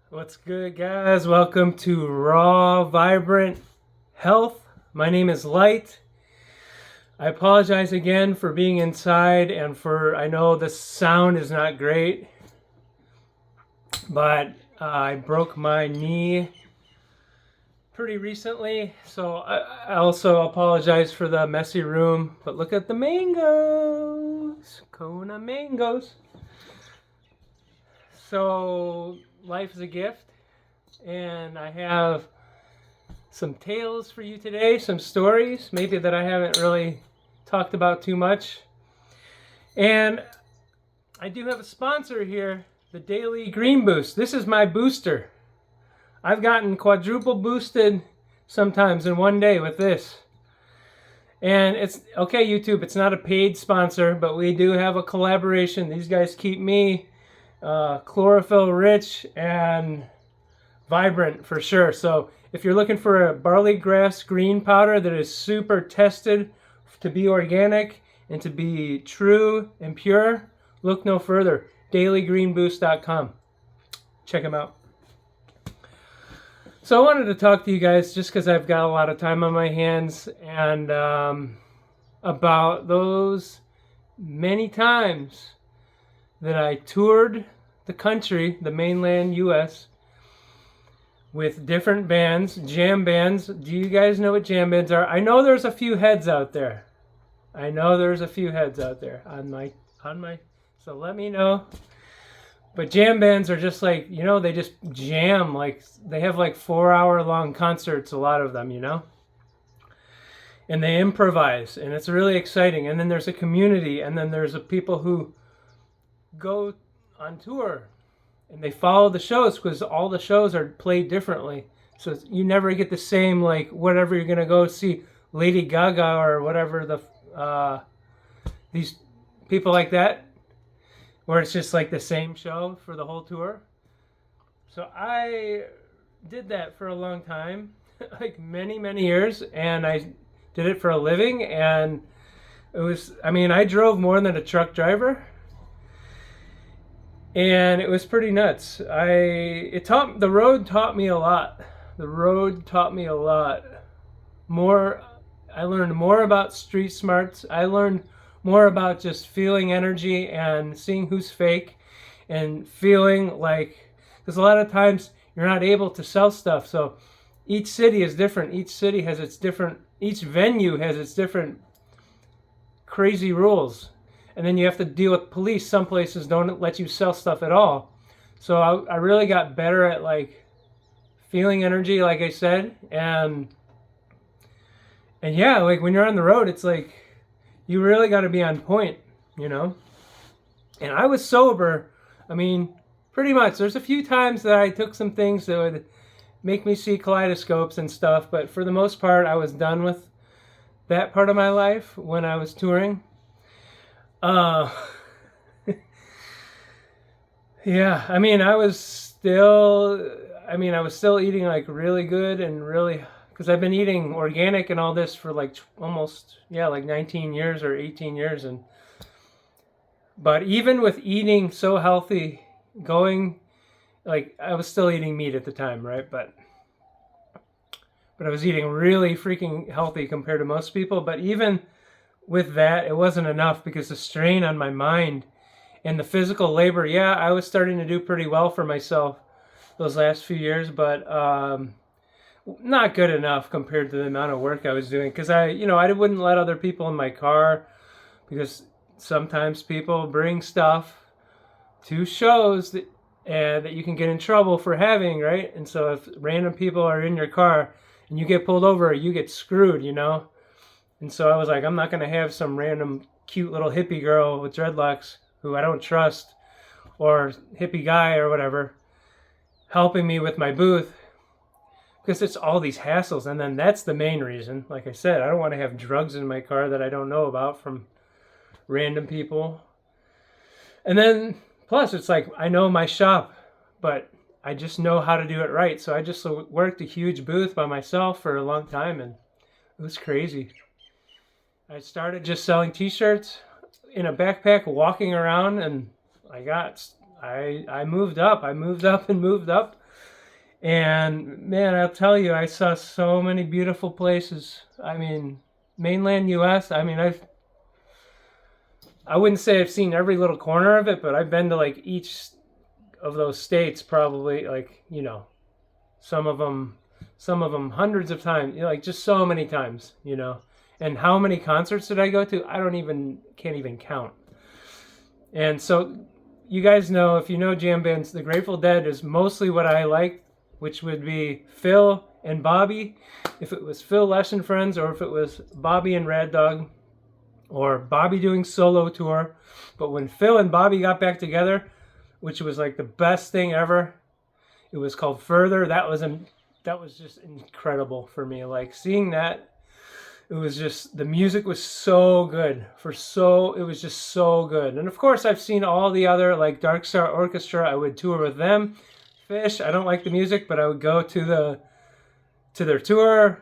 What's good, guys? Welcome to Raw Vibrant Health. My name is Light. I apologize again for being inside and I know the sound is not great, but I broke my knee pretty recently, so I also apologize for the messy room. But look at the mangoes, Kona mangoes. So life is a gift, and I have some tales for you today, some stories maybe that I haven't really talked about too much. And I do have a sponsor here, the Daily Green Boost. This is my booster. I've gotten quadruple boosted sometimes in one day with this. And it's okay, YouTube, it's not a paid sponsor, but we do have a collaboration. These guys keep me chlorophyll rich and vibrant for sure. So if you're looking for a barley grass green powder that is super tested to be organic and to be true and pure, look no further. dailygreenboost.com. Check them out. So I wanted to talk to you guys just because I've got a lot of time on my hands and about those many times that I toured the country, the mainland U.S., with different bands, jam bands. Do you guys know what jam bands are? I know there's a few heads out there. On my, so let me know. But jam bands are just like, they just jam, like they have like 4-hour long concerts, a lot of them, and they improvise, and it's really exciting. And then there's a community, and then there's people who go on tour and they follow the shows because all the shows are played differently. So you never get the same, like, whatever you're going to go see Lady Gaga or whatever, these people like that, where it's just like the same show for the whole tour. So I did that for a long time, like many, many years, and I did it for a living. And I drove more than a truck driver. And it was pretty nuts. The road taught me a lot. More, I learned more about street smarts. I learned more about just feeling energy and seeing who's fake and feeling like, because a lot of times you're not able to sell stuff. So each city is different. Each venue has its different crazy rules. And then you have to deal with police. Some places don't let you sell stuff at all. So I really got better at like feeling energy, like I said. And yeah, like when you're on the road, it's like you really got to be on point, And I was sober. Pretty much. There's a few times that I took some things that would make me see kaleidoscopes and stuff. But for the most part, I was done with that part of my life when I was touring. Yeah, I was still eating like really good and really, because I've been eating organic and all this for like almost, like 19 years or 18 years. But even with eating so healthy, I was still eating meat at the time, right? But I was eating really freaking healthy compared to most people. But even with that, it wasn't enough because the strain on my mind and the physical labor, I was starting to do pretty well for myself those last few years, but not good enough compared to the amount of work I was doing. Because I wouldn't let other people in my car because sometimes people bring stuff to shows that you can get in trouble for having, right? And so if random people are in your car and you get pulled over, you get screwed, And so I was like, I'm not going to have some random cute little hippie girl with dreadlocks who I don't trust, or hippie guy or whatever, helping me with my booth, because it's all these hassles. And then that's the main reason. Like I said, I don't want to have drugs in my car that I don't know about from random people. And then plus it's like, I know my shop, but I just know how to do it right. So I just worked a huge booth by myself for a long time, and it was crazy. I started just selling t-shirts in a backpack, walking around, and I moved up. I moved up and moved up. And man, I'll tell you, I saw so many beautiful places. I mean, mainland US, I mean, I wouldn't say I've seen every little corner of it, but I've been to like each of those states probably, like, some of them hundreds of times, like just so many times. And how many concerts did I go to? Can't even count. And so you guys know, if you know jam bands, the Grateful Dead is mostly what I like, which would be Phil and Bobby. If it was Phil Lesh and Friends, or if it was Bobby and Rad Dog, or Bobby doing solo tour. But when Phil and Bobby got back together, which was like the best thing ever, it was called Further. That was just incredible for me. Like seeing that, it was just, the music was so good. It was just so good. And of course, I've seen all the other, like Dark Star Orchestra. I would tour with them. Fish, I don't like the music, but I would go to their tour.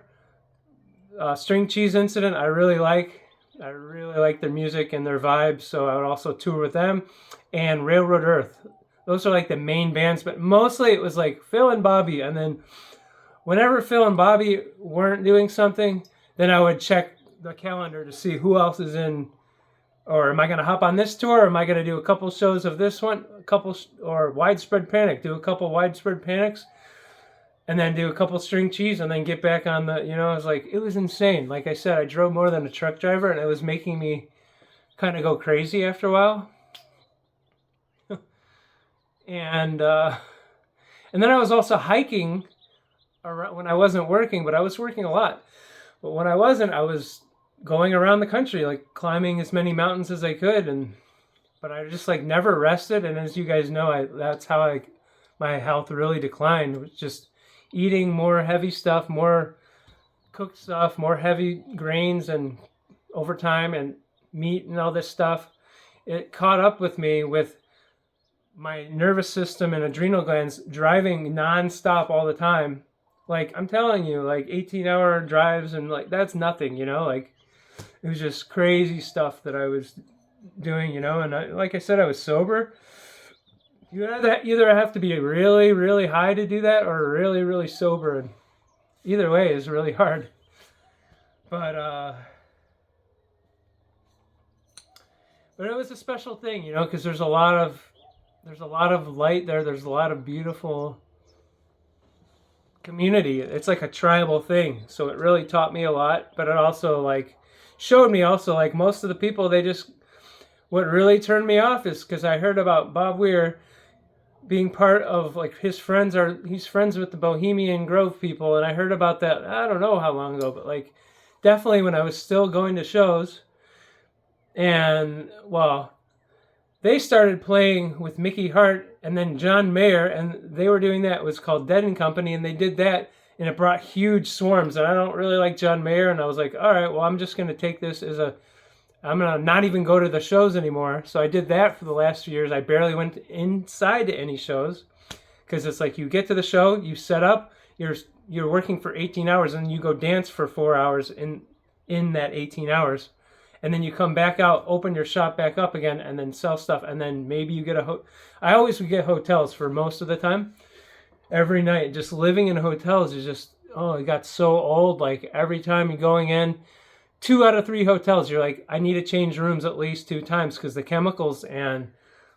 String Cheese Incident, I really like their music and their vibes, so I would also tour with them. And Railroad Earth. Those are like the main bands, but mostly it was like Phil and Bobby. And then whenever Phil and Bobby weren't doing something, then I would check the calendar to see who else is in, or am I going to hop on this tour? Or am I going to do a couple shows of this one, or Widespread Panic, do a couple Widespread Panics, and then do a couple String Cheese, and then get back on the, it was insane. Like I said, I drove more than a truck driver, and it was making me kind of go crazy after a while. And then I was also hiking around when I wasn't working, but I was working a lot. But when I wasn't, I was going around the country, like climbing as many mountains as I could. But I just like never rested. And as you guys know, that's how my health really declined. It was just eating more heavy stuff, more cooked stuff, more heavy grains, and over time, and meat and all this stuff. It caught up with me, with my nervous system and adrenal glands driving nonstop all the time. Like, I'm telling you, like 18-hour drives, and like that's nothing, like it was just crazy stuff that I was doing, and like I said, I was sober. You either have to be really, really high to do that, or really, really sober, and either way is really hard. But it was a special thing, because there's a lot of light there. There's a lot of beautiful community. It's like a tribal thing. So it really taught me a lot, but it also like showed me also, like, most of the people, what really turned me off is because I heard about Bob Weir being part of, like, he's friends with the Bohemian Grove people, and I heard about that, I don't know how long ago, but like definitely when I was still going to shows. And well, they started playing with Mickey Hart and then John Mayer, and they were doing that. It was called Dead and Company, and they did that, and it brought huge swarms. And I don't really like John Mayer, and I was like, all right, well, I'm just going to take this I'm going to not even go to the shows anymore. So I did that for the last few years. I barely went inside to any shows, because it's like you get to the show, you set up, you're working for 18 hours, and you go dance for 4 hours in that 18 hours. And then you come back out, open your shop back up again, and then sell stuff. And then maybe you get I always would get hotels for most of the time. Every night, just living in hotels is just, it got so old. Like every time you're going in, 2 out of 3 hotels, you're like, I need to change rooms at least 2 times, because the chemicals and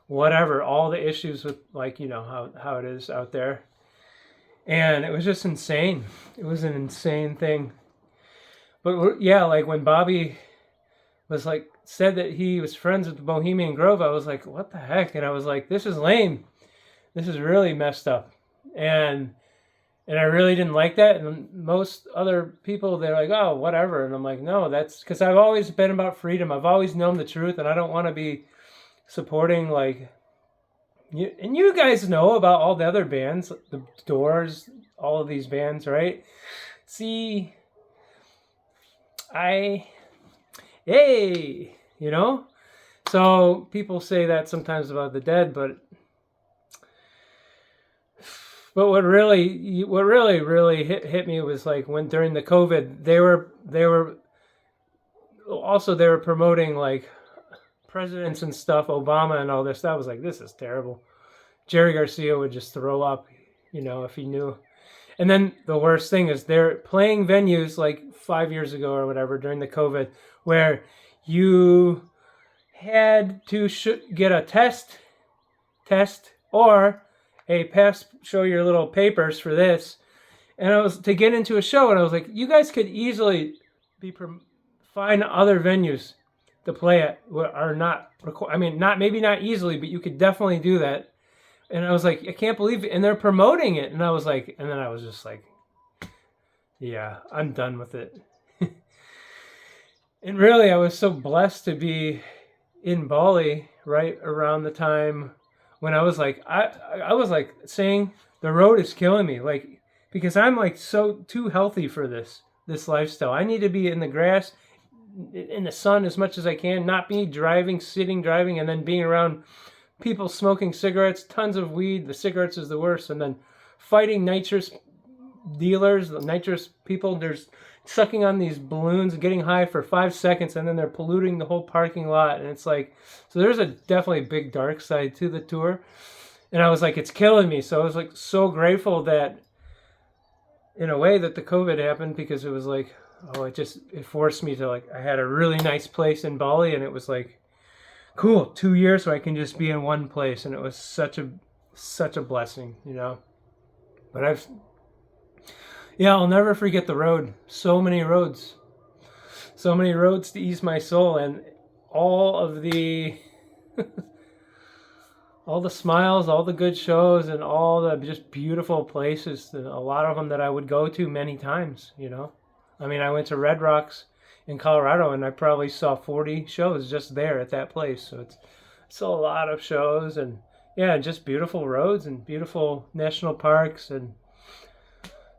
whatever, all the issues with, like, how it is out there. And it was just insane. It was an insane thing. But yeah, like when Bobby was like, said that he was friends with the Bohemian Grove, I was like, what the heck? And I was like, this is lame. This is really messed up. And I really didn't like that. And most other people, they're like, oh, whatever. And I'm like, no, that's because I've always been about freedom. I've always known the truth, and I don't want to be supporting, like, and you guys know about all the other bands, the Doors, all of these bands, right? See, hey, so people say that sometimes about the Dead, but what really hit me was like when during the COVID, they were promoting like presidents and stuff, Obama and all this stuff. I was like, this is terrible. Jerry Garcia would just throw up, if he knew. And then the worst thing is they're playing venues like 5 years ago or whatever during the COVID, where you had to get a test or a pass, show your little papers for this. And I was to get into a show, and I was like, you guys could easily find other venues to play at, are not. I mean, maybe not easily, but you could definitely do that. And I was like, I can't believe it. And they're promoting it, and I was like, and then I was just like, yeah, I'm done with it. And really, I was so blessed to be in Bali right around the time when I was like, I was like saying the road is killing me, like, because I'm like so too healthy for this lifestyle. I need to be in the grass, in the sun as much as I can, not be sitting driving, and then being around people smoking cigarettes, tons of weed. The cigarettes is the worst, and then fighting nitrous dealers, the nitrous people. There's sucking on these balloons, getting high for 5 seconds, and then they're polluting the whole parking lot. And it's like, so there's a definitely big dark side to the tour. And I was like, it's killing me. So I was like so grateful that, in a way, that the COVID happened, because it was like, oh, it forced me to, like, I had a really nice place in Bali, and it was like, cool, 2 years so I can just be in one place. And it was such a blessing, you know. But I'll never forget the road. So many roads to ease my soul, and all of the all the smiles, all the good shows, and all the just beautiful places. A lot of them that I would go to many times, you know. I mean, I went to Red Rocks in Colorado, and I probably saw 40 shows just there at that place. So it's a lot of shows, and yeah, just beautiful roads and beautiful national parks, and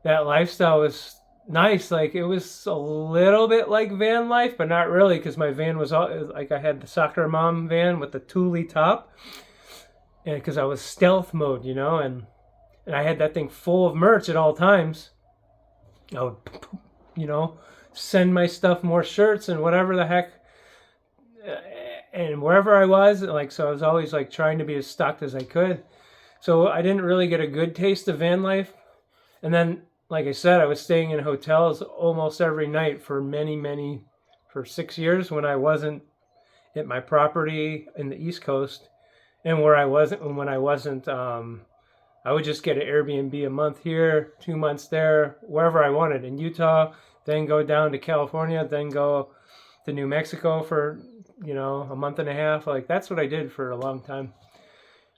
that lifestyle was nice. Like, it was a little bit like van life, but not really, because my van was like, I had the soccer mom van with the Thule top, and because I was stealth mode, you know, and I had that thing full of merch at all times. I would, you know, send my stuff, more shirts and whatever the heck, and wherever I was, like, so I was always like trying to be as stocked as I could. So I didn't really get a good taste of van life. And then, like I said, I was staying in hotels almost every night for for 6 years when I wasn't at my property in the East Coast, and when I wasn't, I would just get an Airbnb a month here, 2 months there, wherever I wanted in Utah, then go down to California, then go to New Mexico for, you know, a month and a half. Like, that's what I did for a long time,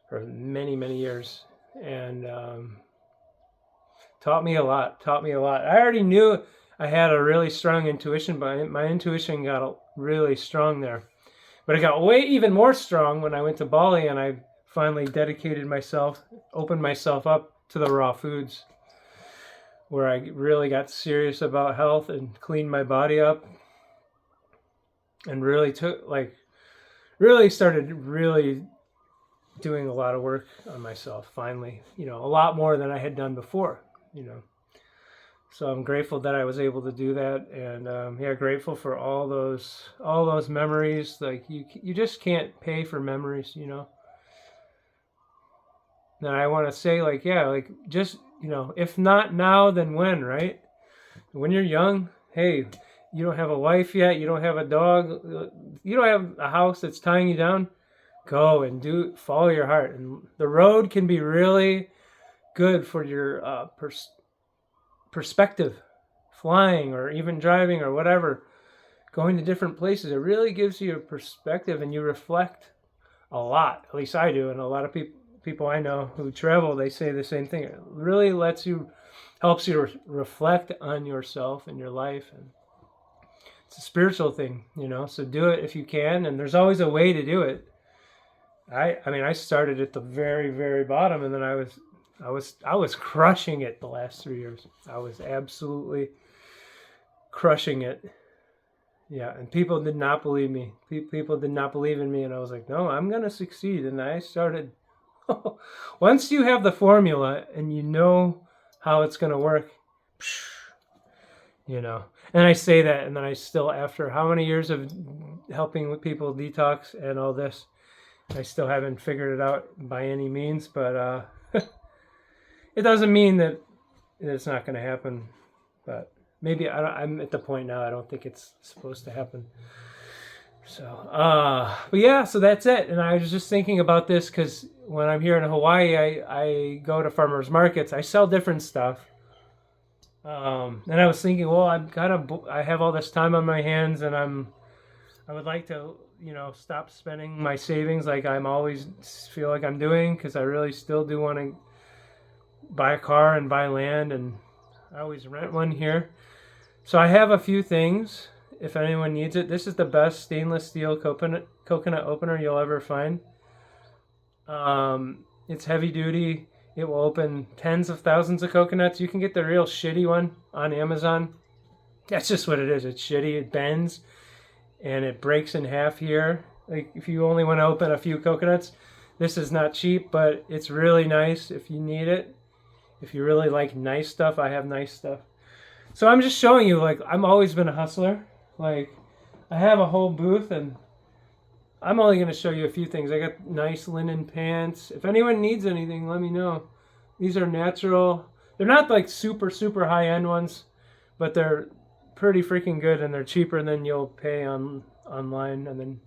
for many, many years. And, taught me a lot. I already knew I had a really strong intuition, but my intuition got really strong there. But it got even more strong when I went to Bali, and I finally opened myself up to the raw foods, where I really got serious about health and cleaned my body up, and really started doing a lot of work on myself finally, you know, a lot more than I had done before. You know, so I'm grateful that I was able to do that, and grateful for all those memories. Like, you just can't pay for memories, you know. And I want to say, like, yeah, like, just, you know, if not now, then when, right? When you're young, hey, you don't have a wife yet, you don't have a dog, you don't have a house that's tying you down, go and follow your heart. And the road can be really good for your perspective, flying or even driving or whatever, going to different places. It really gives you a perspective, and you reflect a lot. At least I do, and a lot of people I know who travel, they say the same thing. It really helps you reflect on yourself and your life, and it's a spiritual thing, you know. So do it if you can, and there's always a way to do it. I mean, I started at the very, very bottom, and then I was crushing it the last 3 years. I was absolutely crushing it. Yeah, and people did not believe me. People did not believe in me, and I was like, no, I'm going to succeed. And I started, once you have the formula and you know how it's going to work, you know. And I say that, and then I still, after how many years of helping with people detox and all this, I still haven't figured it out by any means, but it doesn't mean that it's not going to happen. But maybe I'm at the point now. I don't think it's supposed to happen. So, but yeah, so that's it. And I was just thinking about this because when I'm here in Hawaii, I go to farmers markets. I sell different stuff. And I was thinking, well, I have all this time on my hands, and I would like to, stop spending my savings like I'm always feel like I'm doing, because I really still do want to buy a car and buy land, and I always rent one here. So I have a few things if anyone needs it. This is the best stainless steel coconut opener you'll ever find. It's heavy duty. It will open tens of thousands of coconuts. You can get the real shitty one on Amazon. That's just what it is. It's shitty. It bends and it breaks in half here. Like if you only want to open a few coconuts, this is not cheap, but it's really nice if you need it. If you really like nice stuff, I have nice stuff. So I'm just showing you, like, I've always been a hustler. Like, I have a whole booth, and I'm only going to show you a few things. I got nice linen pants. If anyone needs anything, let me know. These are natural. They're not like super, super high-end ones, but they're pretty freaking good, and they're cheaper than you'll pay online. And then,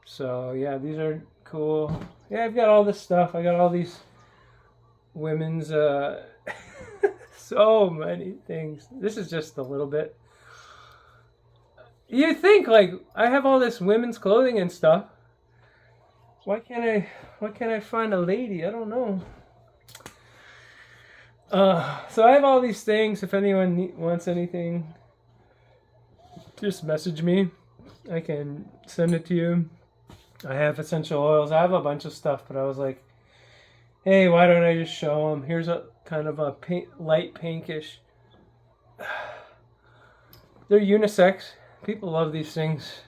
so yeah, these are cool. Yeah, I've got all this stuff. I got all these women's, so many things. This is just a little bit. You think, like, I have all this women's clothing and stuff. Why can't I find a lady? I don't know. So I have all these things. If anyone wants anything, just message me. I can send it to you. I have essential oils. I have a bunch of stuff, but I was like, hey, why don't I just show them? Here's a kind of a light pinkish. They're unisex. People love these things.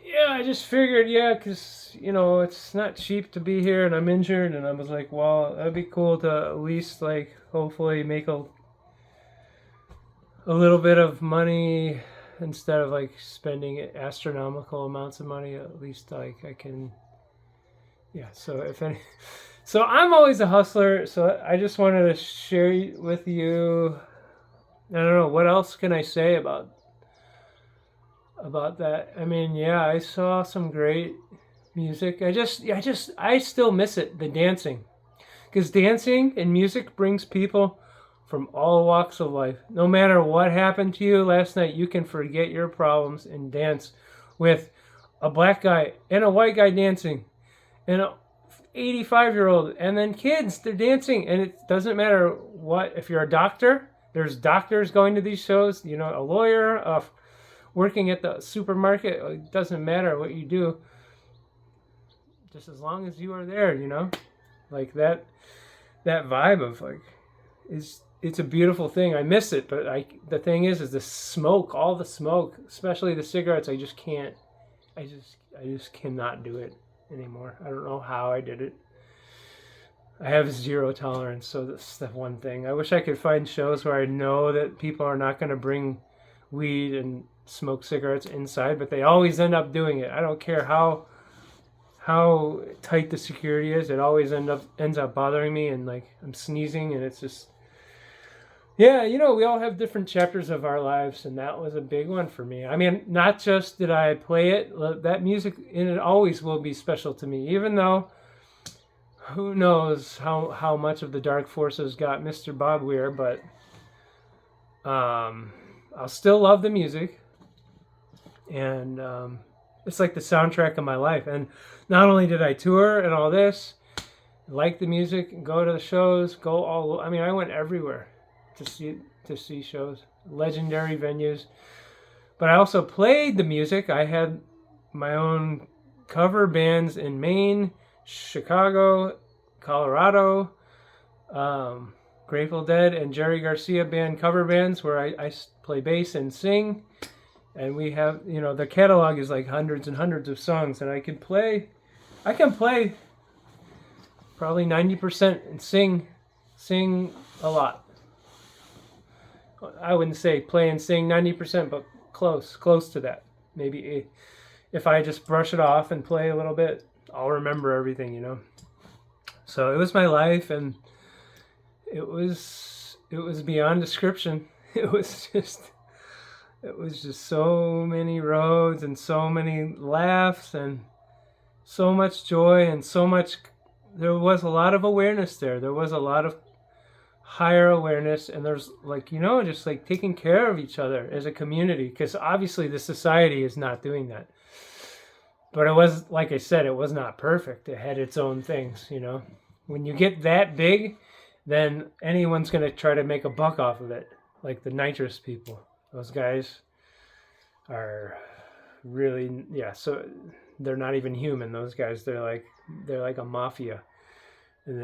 Yeah, I just figured, yeah, because, it's not cheap to be here, and I'm injured, and I was like, well, that'd be cool to at least, like, hopefully make a little bit of money instead of, like, spending astronomical amounts of money. At least, like, I can, yeah, so I'm always a hustler, so I just wanted to share with you. I don't know, what else can I say about that? I mean, yeah, I saw some great music. I still miss it, the dancing. Because dancing and music brings people from all walks of life. No matter what happened to you last night, you can forget your problems and dance with a black guy and a white guy dancing. And an 85-year-old. And then kids, they're dancing. And it doesn't matter what. If you're a doctor, there's doctors going to these shows. A lawyer, working at the supermarket. It doesn't matter what you do, just as long as you are there. Like that vibe of, like, it's a beautiful thing. I miss it, but the thing is the smoke, all the smoke, especially the cigarettes. I just can't. I just cannot do it anymore. I don't know how I did it. I have zero tolerance, so that's the one thing. I wish I could find shows where I know that people are not going to bring weed and smoke cigarettes inside, but they always end up doing it. I don't care how tight the security is. It always ends up bothering me, and, like, I'm sneezing, and it's just, yeah, we all have different chapters of our lives, and that was a big one for me. I mean, not just did I play it, that music, and it always will be special to me, even though who knows how much of the dark forces got Mr. Bob Weir, but I'll still love the music, and it's like the soundtrack of my life. And not only did I tour and all this, like the music, go to the shows, I went everywhere to see shows, legendary venues. But I also played the music. I had my own cover bands in Maine, Chicago, Colorado, Grateful Dead and Jerry Garcia band cover bands where I play bass and sing. And we have, the catalog is like hundreds and hundreds of songs, and I can play probably 90% and sing a lot. I wouldn't say play and sing 90%, but close to that. Maybe if I just brush it off and play a little bit, I'll remember everything, So it was my life, and it was beyond description. It was just so many roads and so many laughs and so much joy and so much. There was a lot of awareness there. There was a lot of higher awareness, and there's like, just like taking care of each other as a community, because obviously the society is not doing that. But it was, like I said, it was not perfect. It had its own things. When you get that big, then anyone's going to try to make a buck off of it, like the nitrous people. Those guys are really, so they're not even human. Those guys, they're like a mafia, and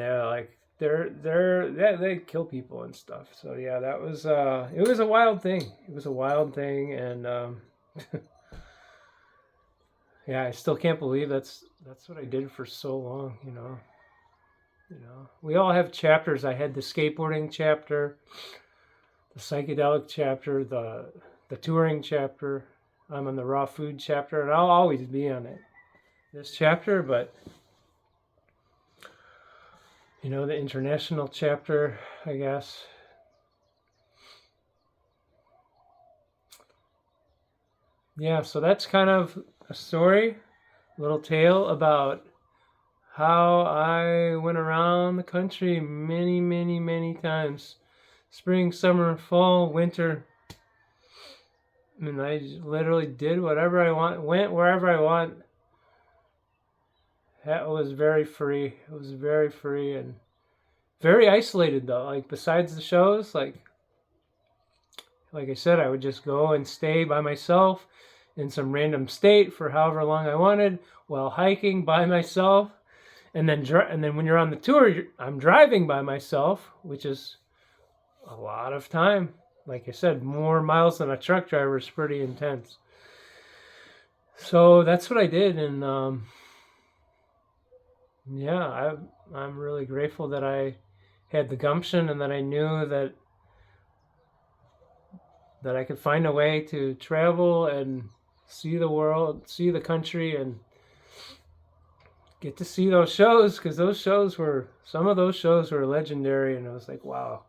they kill people and stuff. So yeah, that was it was a wild thing. It was a wild thing, and yeah, I still can't believe that's what I did for so long. We all have chapters. I had the skateboarding chapter, the psychedelic chapter, the touring chapter. I'm on the raw food chapter, and I'll always be on this chapter, but the international chapter, I guess. Yeah, so that's kind of a story, a little tale about how I went around the country many, many, many times. Spring, summer, fall, winter. And I literally did whatever I want, went wherever I want. That was very free. It was very free and very isolated, though. Like, besides the shows, like I said, I would just go and stay by myself in some random state for however long I wanted while hiking by myself. And then when you're on the tour, I'm driving by myself, which is a lot of time. Like I said, more miles than a truck driver is pretty intense. So that's what I did, and yeah, I'm really grateful that I had the gumption and that I knew that I could find a way to travel and see the world, see the country, and get to see those shows, because some of those shows were legendary, and I was like, wow,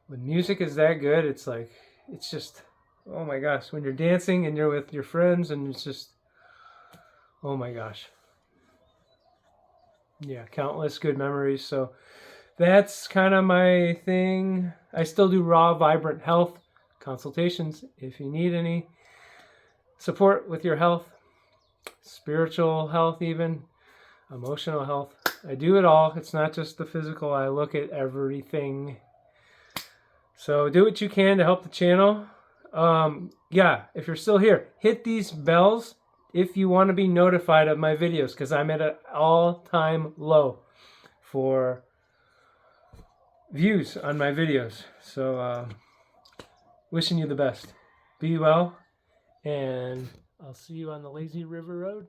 when music is that good, it's just, oh my gosh, when you're dancing and you're with your friends, and it's just, oh my gosh. Yeah, countless good memories. So that's kind of my thing. I still do raw, vibrant health consultations if you need any support with your health, spiritual health, even emotional health. I do it all. It's not just the physical. I look at everything. So do what you can to help the channel. Yeah, if you're still here, hit these bells if you want to be notified of my videos, because I'm at an all-time low for views on my videos. So wishing you the best. Be well, and I'll see you on the Lazy River Road.